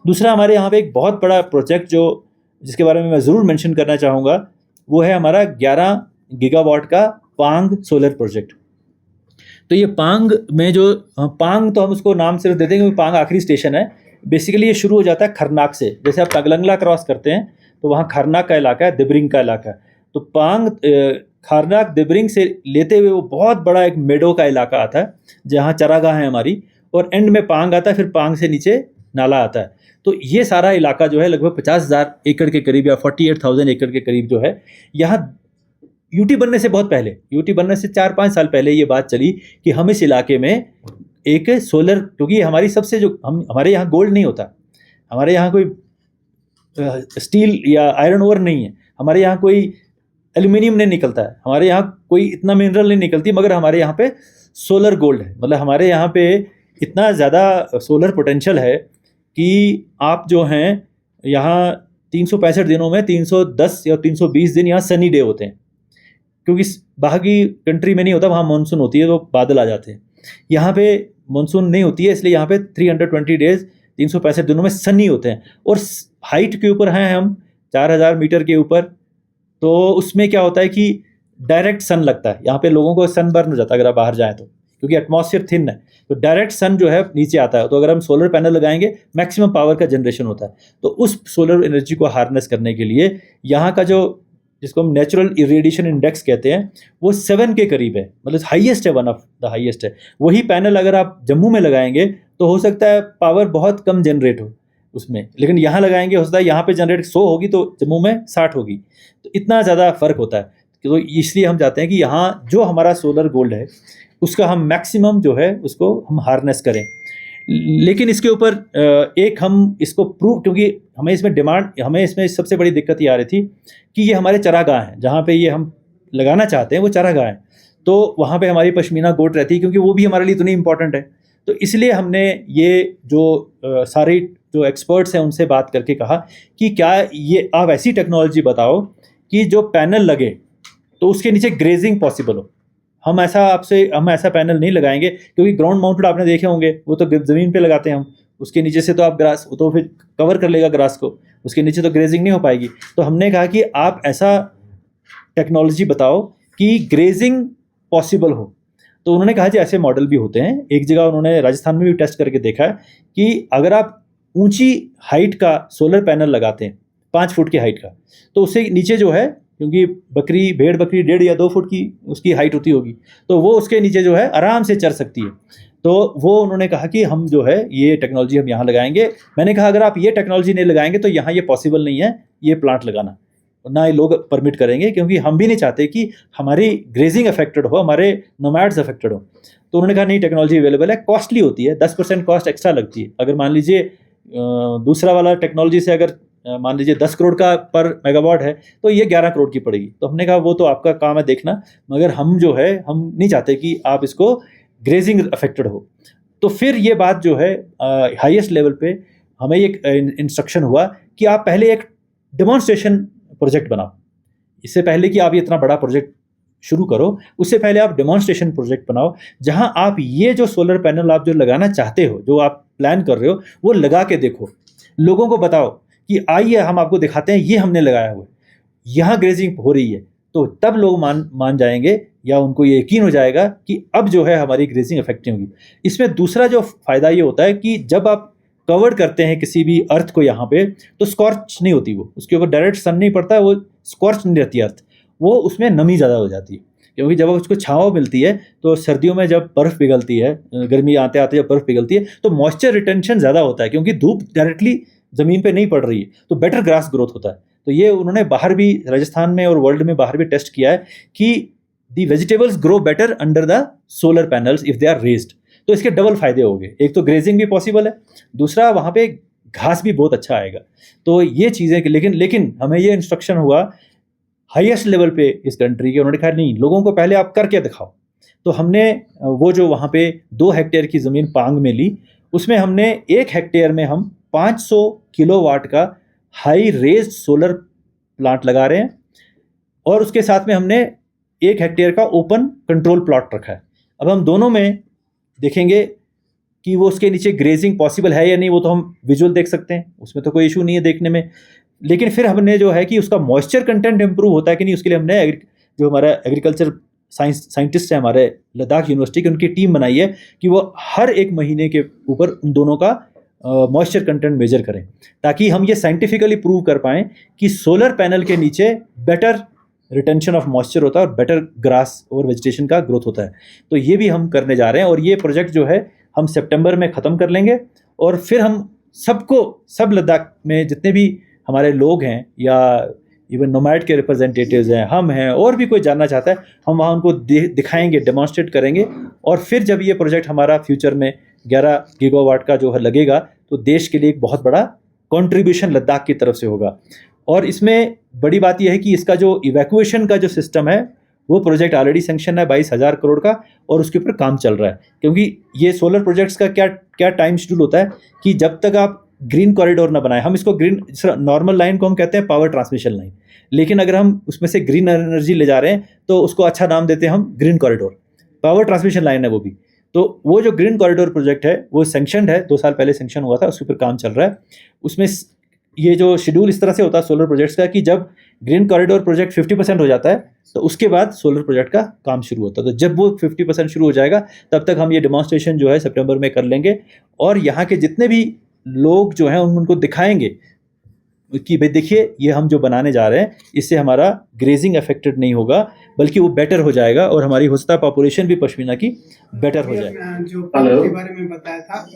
दूसरा हमारे यहाँ पे एक बहुत बड़ा प्रोजेक्ट जिसके बारे में मैं ज़रूर मेंशन करना चाहूँगा, वो है हमारा 11 गीगावाट का पांग सोलर प्रोजेक्ट। तो ये पांग में पांग तो हम उसको नाम सिर्फ दे देंगे क्योंकि पांग आखिरी स्टेशन है। बेसिकली ये शुरू हो जाता है खरनाक से। जैसे आप तगलंगला क्रॉस करते हैं तो वहाँ खरनाक का इलाका है, दिब्रिंग का इलाका है। तो पांग खरनाक दिब्रिंग से लेते हुए वो बहुत बड़ा एक मेडो का इलाका आता है जहाँ चरागाह है हमारी, और एंड में पांग आता है, फिर पांग से नीचे नाला आता है। तो ये सारा इलाका जो है लगभग 50,000 एकड़ के करीब या 48,000 एकड़ के करीब जो है, यहाँ यूटी बनने से बहुत पहले, यूटी बनने से 4-5 साल पहले ये बात चली कि हम इस इलाके में एक सोलर, क्योंकि हमारी सबसे हमारे यहाँ गोल्ड नहीं होता, हमारे यहाँ कोई स्टील या आयरन ओर नहीं है, हमारे यहाँ कोई एल्यूमिनियम नहीं निकलता है, हमारे यहाँ कोई इतना मिनरल नहीं निकलती, मगर हमारे यहाँ पे सोलर गोल्ड है। मतलब हमारे यहाँ पे इतना ज़्यादा सोलर पोटेंशियल है कि आप जो हैं यहाँ 365 दिनों में 310 या 320 दिन यहाँ सनी डे होते हैं, क्योंकि बाकी कंट्री में नहीं होता, वहाँ मानसून होती है तो बादल आ जाते हैं। यहाँ पे मानसून नहीं होती है, इसलिए यहाँ पे 320 डेज 365 दिनों में सनी होते हैं। और हाइट के ऊपर हैं हम 4000 मीटर के ऊपर, तो उसमें क्या होता है कि डायरेक्ट सन लगता है। यहाँ पे लोगों को सन बर्न हो जाता है अगर आप बाहर जाएँ तो, क्योंकि एटमॉस्फेयर थिन है, तो डायरेक्ट सन जो है नीचे आता है। तो अगर हम सोलर पैनल लगाएंगे मैक्सिमम पावर का जनरेशन होता है। तो उस सोलर एनर्जी को हार्नेस करने के लिए यहाँ का जिसको हम नेचुरल इरेडिएशन इंडेक्स कहते हैं, वो 7 के करीब है, मतलब हाईएस्ट है, वन ऑफ द हाईएस्ट है। वही पैनल अगर आप जम्मू में लगाएंगे तो हो सकता है पावर बहुत कम जनरेट हो उसमें, लेकिन यहाँ लगाएंगे हो सकता है यहाँ पे जनरेट 100 होगी तो जम्मू में 60 होगी। तो इतना ज़्यादा फ़र्क होता है। तो इसलिए हम चाहते हैं कि यहाँ जो हमारा सोलर गोल्ड है उसका हम मैक्सिमम जो है उसको हम हार्नेस करें। लेकिन इसके ऊपर एक हम इसको प्रूव, क्योंकि हमें इसमें सबसे बड़ी दिक्कत ये आ रही थी कि ये हमारे चरागाह हैं, जहाँ पे ये हम लगाना चाहते हैं वो चरागाह हैं, तो वहाँ पे हमारी पश्मीना गोट रहती है, क्योंकि वो भी हमारे लिए इतनी इंपॉर्टेंट है। तो इसलिए हमने ये सारे जो एक्सपर्ट्स हैं उनसे बात करके कहा कि क्या ये आप ऐसी टेक्नोलॉजी बताओ कि जो पैनल लगे तो उसके नीचे ग्रेजिंग पॉसिबल हो। हम ऐसा पैनल नहीं लगाएंगे, क्योंकि ग्राउंड माउंटेड आपने देखे होंगे, वो तो ज़मीन पे लगाते हैं हम, उसके नीचे से तो आप ग्रास, वो तो फिर कवर कर लेगा ग्रास को, उसके नीचे तो ग्रेजिंग नहीं हो पाएगी। तो हमने कहा कि आप ऐसा टेक्नोलॉजी बताओ कि ग्रेजिंग पॉसिबल हो। तो उन्होंने कहा जी ऐसे मॉडल भी होते हैं। एक जगह उन्होंने राजस्थान में भी टेस्ट करके देखा है कि अगर आप ऊंची हाइट का सोलर पैनल लगाते हैं 5 फुट की हाइट का, तो उससे नीचे जो है, क्योंकि भेड़ बकरी 1.5 या 2 फुट की उसकी हाइट होगी, तो वो उसके नीचे जो है आराम से चर सकती है। तो वो उन्होंने कहा कि हम जो है ये टेक्नोलॉजी हम यहाँ लगाएंगे। मैंने कहा अगर आप ये टेक्नोलॉजी नहीं लगाएंगे तो यहाँ ये पॉसिबल नहीं है ये प्लांट लगाना, ना ये लोग परमिट करेंगे, क्योंकि हम भी नहीं चाहते कि हमारी ग्रेजिंग अफेक्टेड हो, हमारे नोमैड्स अफेक्टेड हो। तो उन्होंने कहा नहीं, टेक्नोलॉजी अवेलेबल है, कॉस्टली होती है, 10% कॉस्ट एक्स्ट्रा लगती है। अगर मान लीजिए दूसरा वाला टेक्नोलॉजी से अगर मान लीजिए 10 करोड़ का पर मेगावाट है तो ये 11 करोड़ की पड़ेगी। तो हमने कहा वो तो आपका काम है देखना, मगर हम जो है हम नहीं चाहते कि आप इसको ग्रेजिंग अफेक्टेड हो। तो फिर ये बात जो है हाईएस्ट लेवल पे हमें एक इंस्ट्रक्शन हुआ कि आप पहले एक डेमोन्स्ट्रेशन प्रोजेक्ट बनाओ। इससे पहले कि आप ये इतना बड़ा प्रोजेक्ट शुरू करो, उससे पहले आप डेमोन्स्ट्रेशन प्रोजेक्ट बनाओ, जहां आप ये जो सोलर पैनल आप जो लगाना चाहते हो, जो आप प्लान कर रहे हो, वो लगा के देखो, लोगों को बताओ कि आइए हम आपको दिखाते हैं ये हमने लगाया हुआ है, यहाँ ग्रेजिंग हो रही है। तो तब लोग मान जाएंगे, या उनको ये यकीन हो जाएगा कि अब जो है हमारी ग्रेजिंग इफेक्ट नहीं होगी। इसमें दूसरा जो फ़ायदा ये होता है कि जब आप कवर करते हैं किसी भी अर्थ को यहाँ पे, तो स्कॉर्च नहीं होती, वो उसके ऊपर डायरेक्ट सन नहीं पड़ता, वो स्कॉर्च नहीं रहती अर्थ, वो उसमें नमी ज़्यादा हो जाती है। क्योंकि जब उसको छाँव मिलती है तो सर्दियों में जब बर्फ़ पिघलती है, गर्मी आते आते जब बर्फ़ पिघलती है तो मॉइस्चर रिटेंशन ज़्यादा होता है, क्योंकि धूप डायरेक्टली ज़मीन पे नहीं पड़ रही है, तो बेटर ग्रास ग्रोथ होता है। तो ये उन्होंने बाहर भी, राजस्थान में और वर्ल्ड में बाहर भी टेस्ट किया है कि the vegetables grow better under the solar panels if they are raised. तो इसके डबल फायदे हो गए, एक तो ग्रेजिंग भी पॉसिबल है, दूसरा वहाँ पे घास भी बहुत अच्छा आएगा। तो ये चीज़ें, लेकिन हमें ये इंस्ट्रक्शन हुआ हाईएस्ट लेवल पे इस कंट्री के, उन्होंने कहा नहीं, लोगों को पहले आप करके दिखाओ। तो हमने वो जो वहाँ पे 2 हेक्टेयर की ज़मीन पांग में ली, उसमें हमने 1 हेक्टेयर में हम 500 किलोवाट का हाई रेज्ड सोलर प्लांट लगा रहे हैं, और उसके साथ में हमने 1 हेक्टेयर का ओपन कंट्रोल प्लॉट रखा है। अब हम दोनों में देखेंगे कि वो उसके नीचे ग्रेजिंग पॉसिबल है या नहीं, वो तो हम विजुअल देख सकते हैं, उसमें तो कोई इशू नहीं है देखने में। लेकिन फिर हमने जो है कि उसका मॉइस्चर कंटेंट इंप्रूव होता है कि नहीं, उसके लिए हमने जो हमारा एग्रीकल्चर साइंटिस्ट है हमारे लद्दाख यूनिवर्सिटी की, उनकी टीम बनाई है कि वो हर एक महीने के ऊपर उन दोनों का मॉइस्चर कंटेंट मेजर करें, ताकि हम ये साइंटिफिकली प्रूव कर पाएँ कि सोलर पैनल के नीचे बेटर रिटेंशन ऑफ मॉइस्चर होता है और बेटर ग्रास और वेजिटेशन का ग्रोथ होता है। तो ये भी हम करने जा रहे हैं, और ये प्रोजेक्ट जो है हम सितंबर में ख़त्म कर लेंगे, और फिर हम सब लद्दाख में जितने भी हमारे लोग हैं या इवन नोमैड के रिप्रेजेंटेटिव्स हैं, हम हैं, और भी कोई जानना चाहता है, हम वहाँ उनको दिखाएंगे, डेमॉन्स्ट्रेट करेंगे। और फिर जब ये प्रोजेक्ट हमारा फ्यूचर में 11 गीगावाट का जो है लगेगा, तो देश के लिए एक बहुत बड़ा कंट्रीब्यूशन लद्दाख की तरफ से होगा। और इसमें बड़ी बात यह है कि इसका जो इवैक्यूएशन का जो सिस्टम है, वो प्रोजेक्ट ऑलरेडी सैंक्शन है 22,000 करोड़ का, और उसके ऊपर काम चल रहा है। क्योंकि ये सोलर प्रोजेक्ट्स का क्या टाइम शेड्यूल होता है कि जब तक आप ग्रीन कॉरिडोर ना बनाए, हम इसको ग्रीन, नॉर्मल लाइन को हम कहते हैं पावर ट्रांसमिशन लाइन, लेकिन अगर हम उसमें से ग्रीन एनर्जी ले जा रहे हैं तो उसको अच्छा नाम देते हैं हम green corridor, power transmission line है वो भी। तो वो जो ग्रीन कॉरिडोर प्रोजेक्ट है वो सैंक्शनड है, 2 साल पहले सैंक्शन हुआ था, उसके ऊपर काम चल रहा है। उसमें ये जो शेड्यूल इस तरह से होता है सोलर प्रोजेक्ट्स का कि जब ग्रीन कॉरिडोर प्रोजेक्ट 50% हो जाता है तो उसके बाद सोलर प्रोजेक्ट का काम शुरू होता है। तो जब वो 50% शुरू हो जाएगा तब तक हम ये डेमॉन्स्ट्रेशन जो है सितंबर में कर लेंगे, और यहाँ के जितने भी लोग जो हैं उनको दिखाएंगे कि भाई देखिए ये हम जो बनाने जा रहे हैं, इससे हमारा ग्रेजिंग अफेक्टेड नहीं होगा, बल्कि वो बेटर हो जाएगा, और हमारी हो सकता है पॉपुलेशन भी पश्मीना की बेटर हो जाएगी। जो पांग के बारे में बताया था,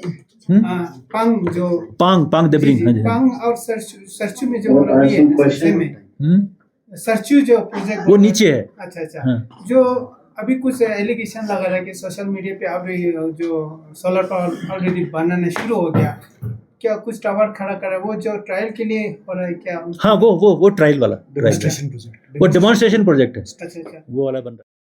पांग दबरिंग, पांग और सरचू में जो रबी है, सरचू जो प्रोजेक्ट वो नीचे है। अच्छा। हाँ। जो अभी कुछ एलिगेशन लगा रहा है कि सोशल मीडिया पे अभी जो सोलर पावर ऑलरेडी बनना शुरू हो गया, क्या कुछ टावर खड़ा कर रहा है, वो जो ट्रायल के लिए हो रहा है क्या? हाँ, वो ट्रायल वाला, वो डेमोन्स्ट्रेशन प्रोजेक्ट है, अच्छा। वो वाला बन रहा है।